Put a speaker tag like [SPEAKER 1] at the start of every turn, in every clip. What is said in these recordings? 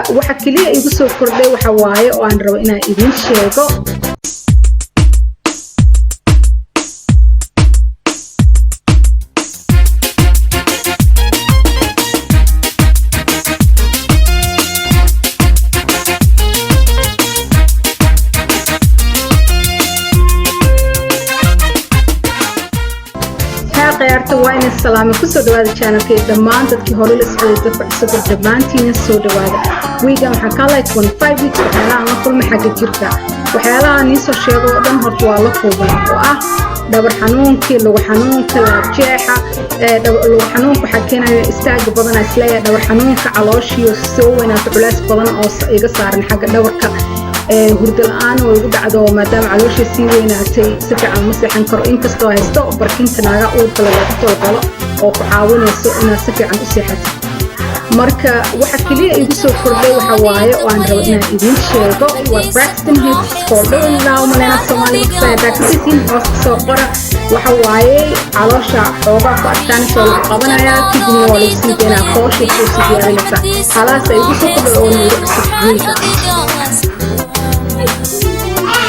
[SPEAKER 1] waxa kaliya igu soo kordhay waxa waaye oo aan rabo inaan idin sheego qaybta waa in salaam ku soo dhawaada channelkay dhammaan dadkii hore la socday dadka dhammaantiin soo dhawaada weegan waxa kala 25 weeks waxaana la kulmay xagga jirka waxyaalaha aan soo sheego oo dhan horta waa la kulmay oo ah dhabar xanuunkii lagu xanuunka la jeexa lagu xanuunka waxa keenaya istaag badan isleeyahay dhabar xanuunka calooshiyo soo weynaata culays badan oo iga saaran xagga dhabarka hurdo la'aan oo igu dhacdo maadaama caloosha sii weynaatay si fiican ma seexan karo inkastoo haysto barkinta naaga uurka laga tolgalo oo ku caawinayso inaad si fiican u seexato marka waxa kaliya igu soo kordhay waxa waaye oo aan rabo inaan idin sheego waa Braxton Hicks kordhow now malena Soomaaliya sayda kasiin hoos soo qora waxa waaye caloosha xoogaa ku adkaanayso la qabanaya kadibna waa la sii deynaa koosha ku sii diyaarinaysa xalaas ay igu soo kordhay oo niyo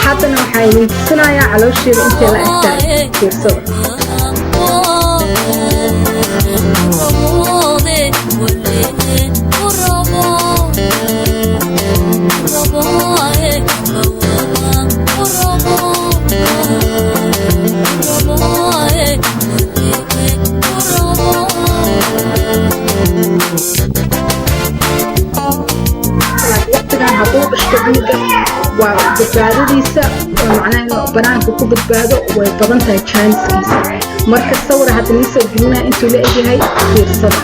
[SPEAKER 1] haddana waxaa idin tusinayaa caloosheeda intee la egtahay fiirsada waqtigan hadduu dhashto cunuga waa badbaadadiisa macnaheedu banaanka ku badbaado way badan tahay chancekiisa marka sawir hadda nin soo gelina intuu la egyahay fiirsada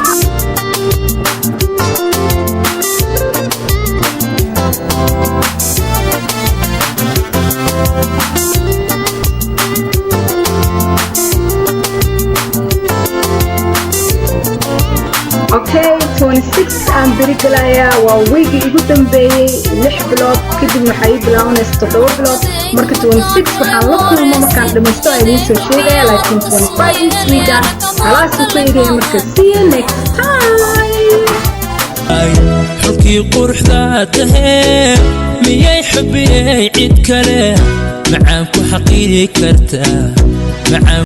[SPEAKER 1] Okay, 26 aan beri galaya waa weegi igu dambeeyay 6 bilood kadib waxay bilaabanaysaa 7 bilood marka 26 waxaan la kulmo markaan dhameysto ay idin soo sheegaya laakiin 25 is weegan khalaas ku eegay marka see you next time
[SPEAKER 2] xulkii quruxda tahay miyay xubiyay cid kale macaan ku xaqiiri kartaa macaan